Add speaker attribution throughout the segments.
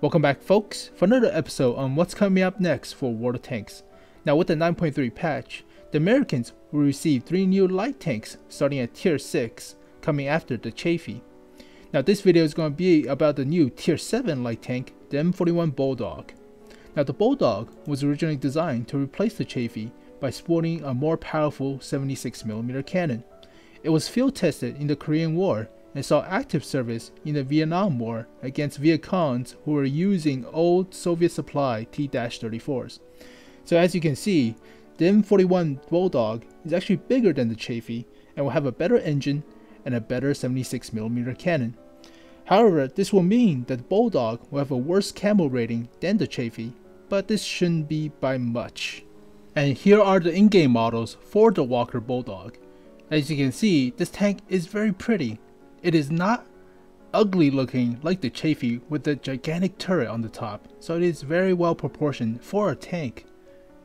Speaker 1: Welcome back folks for another episode on what's coming up next for World of Tanks. Now with the 9.3 patch, the Americans will receive 3 new light tanks starting at tier 6 coming after the Chafee. Now this video is going to be about the new tier 7 light tank, the M41 Bulldog. Now the Bulldog was originally designed to replace the Chafee by sporting a more powerful 76mm cannon. It was field tested in the Korean War and saw active service in the Vietnam War against Viet Congs who were using old Soviet supply T-34s. So as you can see, the M41 Bulldog is actually bigger than the Chafee and will have a better engine and a better 76mm cannon. However, this will mean that the Bulldog will have a worse camo rating than the Chafee, but this shouldn't be by much. And here are the in-game models for the Walker Bulldog. As you can see, this tank is very pretty. It is not ugly looking like the Chafee with the gigantic turret on the top, so it is very well proportioned for a tank,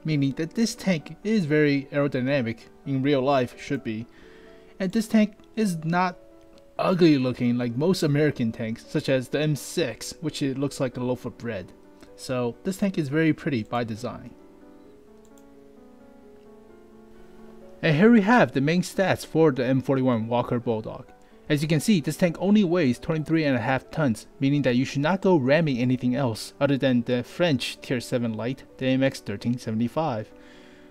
Speaker 1: meaning that this tank is very aerodynamic in real life should be. And this tank is not ugly looking like most American tanks such as the M6, which it looks like a loaf of bread. So this tank is very pretty by design. And here we have the main stats for the M41 Walker Bulldog. As you can see, this tank only weighs 23.5 tons, meaning that you should not go ramming anything else other than the French tier 7 light, the AMX 1375.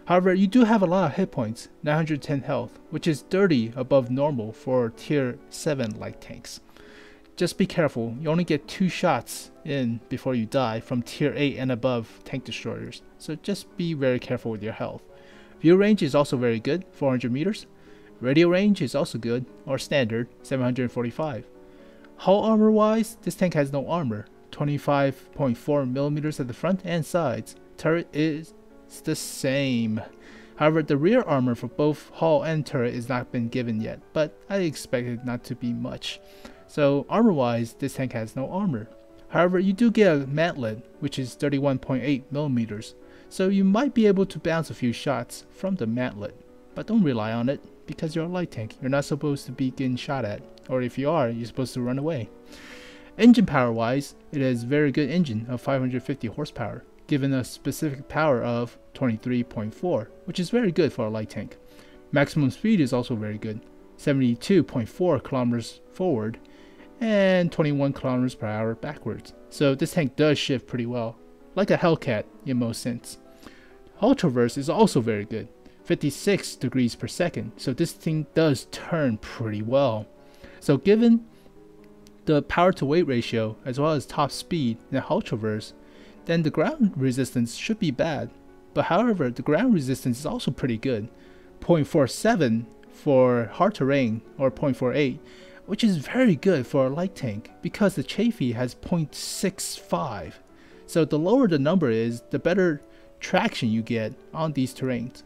Speaker 1: However, you do have a lot of hit points, 910 health, which is 30 above normal for tier 7 light tanks. Just be careful, you only get 2 shots in before you die from tier 8 and above tank destroyers, so just be very careful with your health. View range is also very good, 400 meters. Radio range is also good, or standard, 745. Hull armor wise, this tank has no armor, 25.4mm at the front and sides. Turret is the same. However, the rear armor for both hull and turret is not been given yet, but I expect it not to be much. So armor wise, this tank has no armor. However, you do get a mantlet, which is 31.8mm, so you might be able to bounce a few shots from the mantlet, but don't rely on it. Because you're a light tank, you're not supposed to be getting shot at, or if you are, you're supposed to run away. Engine power wise, it has very good engine of 550 horsepower, given a specific power of 23.4, which is very good for a light tank. Maximum speed is also very good, 72.4 kilometers forward and 21 kilometers per hour backwards. So this tank does shift pretty well, like a Hellcat in most sense. Hull traverse is also very good. 56 degrees per second, so this thing does turn pretty well. So given the power to weight ratio as well as top speed and hull traverse, then the ground resistance should be bad, but however the ground resistance is also pretty good, 0.47 for hard terrain or 0.48, which is very good for a light tank because the Chafee has 0.65. So the lower the number is, the better traction you get on these terrains.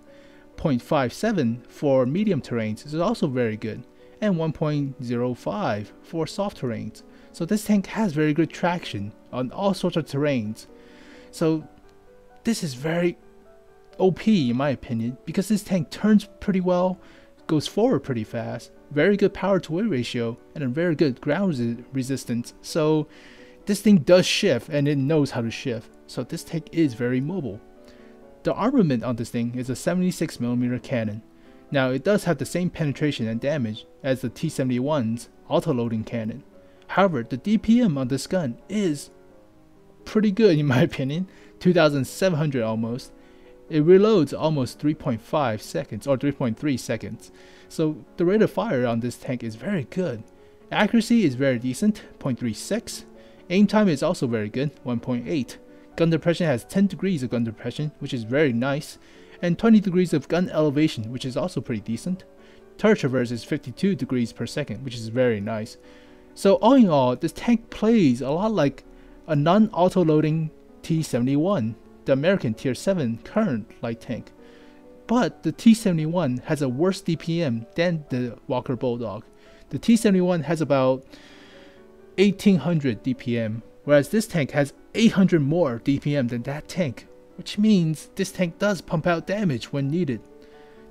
Speaker 1: 0.57 for medium terrains is also very good, and 1.05 for soft terrains. So this tank has very good traction on all sorts of terrains. So this is very OP in my opinion, because this tank turns pretty well, goes forward pretty fast, very good power to weight ratio, and a very good ground resistance. So this thing does shift and it knows how to shift. So this tank is very mobile. The armament on this thing is a 76mm cannon. Now it does have the same penetration and damage as the T-71's auto-loading cannon. However, the DPM on this gun is pretty good in my opinion, 2700 almost. It reloads almost 3.5 seconds or 3.3 seconds. So the rate of fire on this tank is very good. Accuracy is very decent, 0.36. Aim time is also very good, 1.8. Gun depression has 10 degrees of gun depression, which is very nice, and 20 degrees of gun elevation, which is also pretty decent. Turret traverse is 52 degrees per second, which is very nice. So all in all, this tank plays a lot like a non-auto-loading T-71, the American tier 7 current light tank. But the T-71 has a worse DPM than the Walker Bulldog. The T-71 has about 1800 DPM, whereas this tank has 800 more DPM than that tank, which means this tank does pump out damage when needed.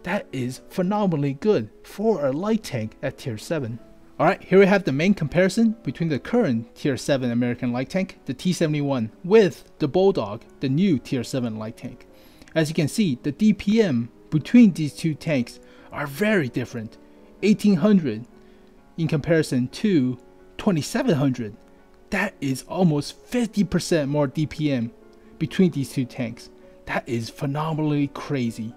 Speaker 1: That is phenomenally good for a light tank at tier 7. Alright, here we have the main comparison between the current Tier 7 American light tank, the T-71, with the Bulldog, the new Tier 7 light tank. As you can see, the DPM between these two tanks are very different. 1800 in comparison to 2700. That is almost 50% more DPM between these two tanks. That is phenomenally crazy.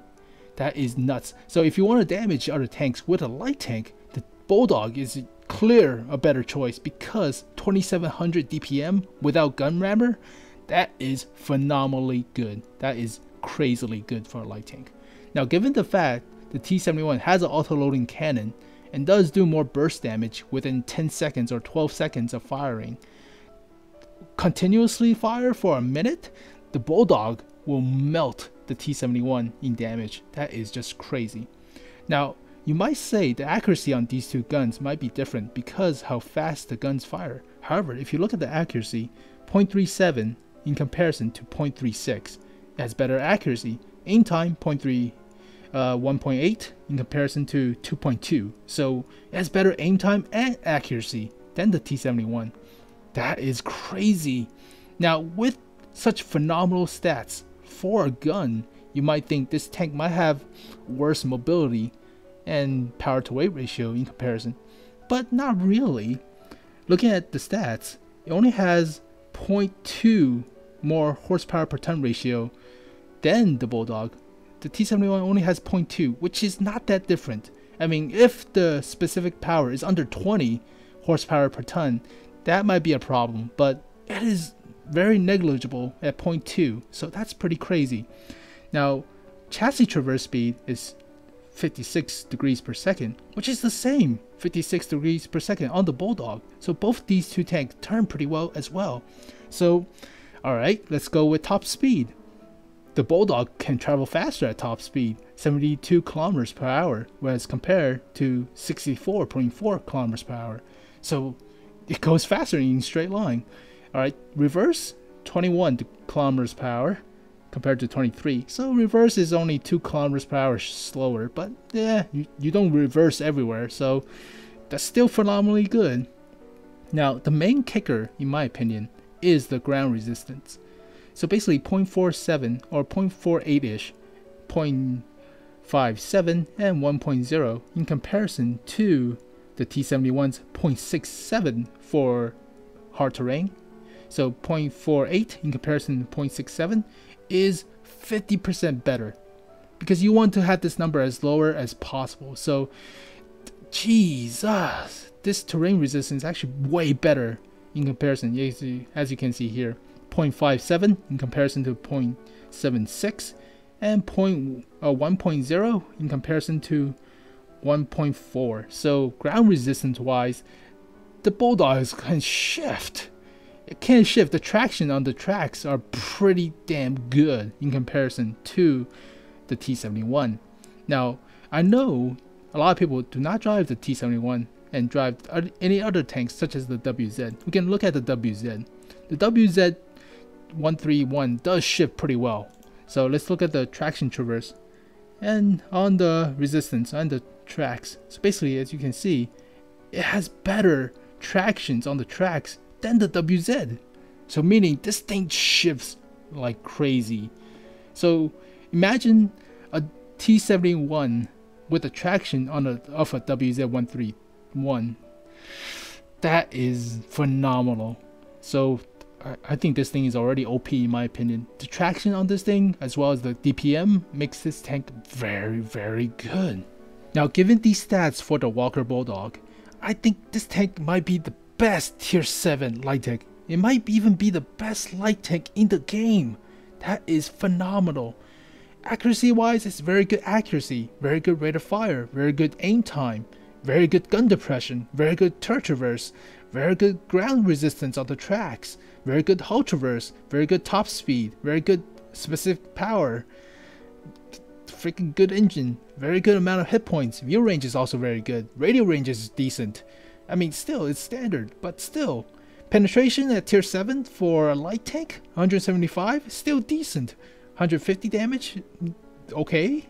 Speaker 1: That is nuts. So if you want to damage other tanks with a light tank, the Bulldog is clear a better choice, because 2700 DPM without gun rammer, that is phenomenally good. That is crazily good for a light tank. Now, given the fact the T-71 has an auto-loading cannon and does do more burst damage within 10 seconds or 12 seconds of firing, continuously fire for a minute, the Bulldog will melt the T-71 in damage. That is just crazy. Now, you might say the accuracy on these two guns might be different because how fast the guns fire. However, if you look at the accuracy, 0.37 in comparison to 0.36, it has better accuracy. Aim time, 1.8 in comparison to 2.2. So it has better aim time and accuracy than the T-71. That is crazy. Now, with such phenomenal stats for a gun, you might think this tank might have worse mobility and power to weight ratio in comparison, but not really. Looking at the stats, it only has 0.2 more horsepower per ton ratio than the Bulldog. The T-71 only has 0.2, which is not that different. I mean, if the specific power is under 20 horsepower per ton, that might be a problem, but it is very negligible at 0.2, so that's pretty crazy. Now, chassis traverse speed is 56 degrees per second, which is the same 56 degrees per second on the Bulldog. So both these two tanks turn pretty well as well. So, alright, let's go with top speed. The Bulldog can travel faster at top speed, 72 kilometers per hour, whereas compared to 64.4 kilometers per hour. So it goes faster in straight line. Alright, reverse, 21 kilometers per hour compared to 23. So reverse is only 2 kilometers per hour slower, but yeah, you don't reverse everywhere, so that's still phenomenally good. Now, the main kicker, in my opinion, is the ground resistance. So basically 0.47 or 0.48-ish, 0.57 and 1.0 in comparison to the T-71's 0.67 for hard terrain. So 0.48 in comparison to 0.67 is 50% better, because you want to have this number as lower as possible. So Jesus, this terrain resistance is actually way better in comparison. As you can see here, 0.57 in comparison to 0.76 and 1.0 in comparison to 1.4. So ground resistance wise, the Bulldogs can shift. It can shift. The traction on the tracks are pretty damn good in comparison to the T-71. Now, I know a lot of people do not drive the T-71 and drive any other tanks such as the WZ. We can look at the WZ. The WZ-131 does shift pretty well. So let's look at the traction traverse and on the resistance on the tracks. So basically, as you can see, it has better tractions on the tracks than the WZ. So meaning this thing shifts like crazy. So imagine a T-71 with a traction on of a WZ-131. That is phenomenal. So I think this thing is already OP in my opinion. The traction on this thing as well as the DPM makes this tank very, very good. Now, given these stats for the Walker Bulldog, I think this tank might be the best Tier 7 light tank. It might even be the best light tank in the game. That is phenomenal. Accuracy wise, it's very good accuracy, very good rate of fire, very good aim time, very good gun depression, very good turret traverse, very good ground resistance on the tracks, very good hull traverse, very good top speed, very good specific power, freaking good engine, very good amount of hit points. View range is also very good. Radio range is decent. I mean, still, it's standard, but still. Penetration at Tier 7 for a light tank, 175, still decent. 150 damage, okay,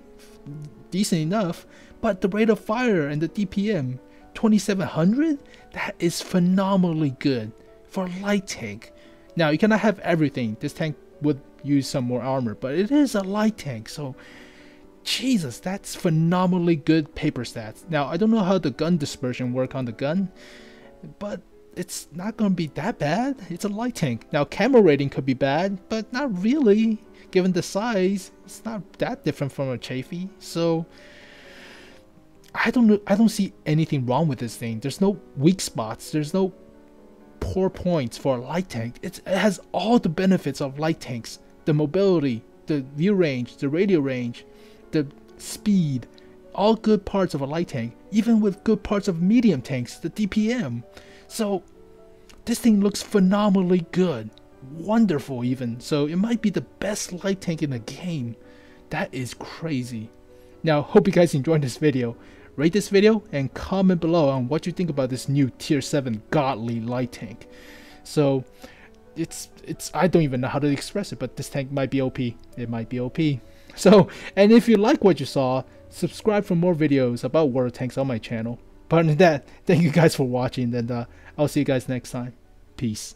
Speaker 1: decent enough. But the rate of fire and the DPM, 2700, that is phenomenally good for a light tank. Now you cannot have everything. This tank would use some more armor, but it is a light tank, so Jesus, that's phenomenally good paper stats. Now I don't know how the gun dispersion work on the gun, but it's not gonna be that bad. It's a light tank. Now camo rating could be bad, but not really. Given the size, it's not that different from a Chafee. So I don't see anything wrong with this thing. There's no weak spots. There's no poor points for a light tank. It has all the benefits of light tanks. The mobility, the view range, the radio range, the speed, all good parts of a light tank, even with good parts of medium tanks, the DPM. So this thing looks phenomenally good, wonderful even. So it might be the best light tank in the game. That is crazy. Now hope you guys enjoyed this video. Rate this video and comment below on what you think about this new tier 7 godly light tank. So it's I don't even know how to express it, but this tank might be OP. It might be OP. So, and if you like what you saw, subscribe for more videos about war tanks on my channel. But other than that, thank you guys for watching, and I'll see you guys next time. Peace.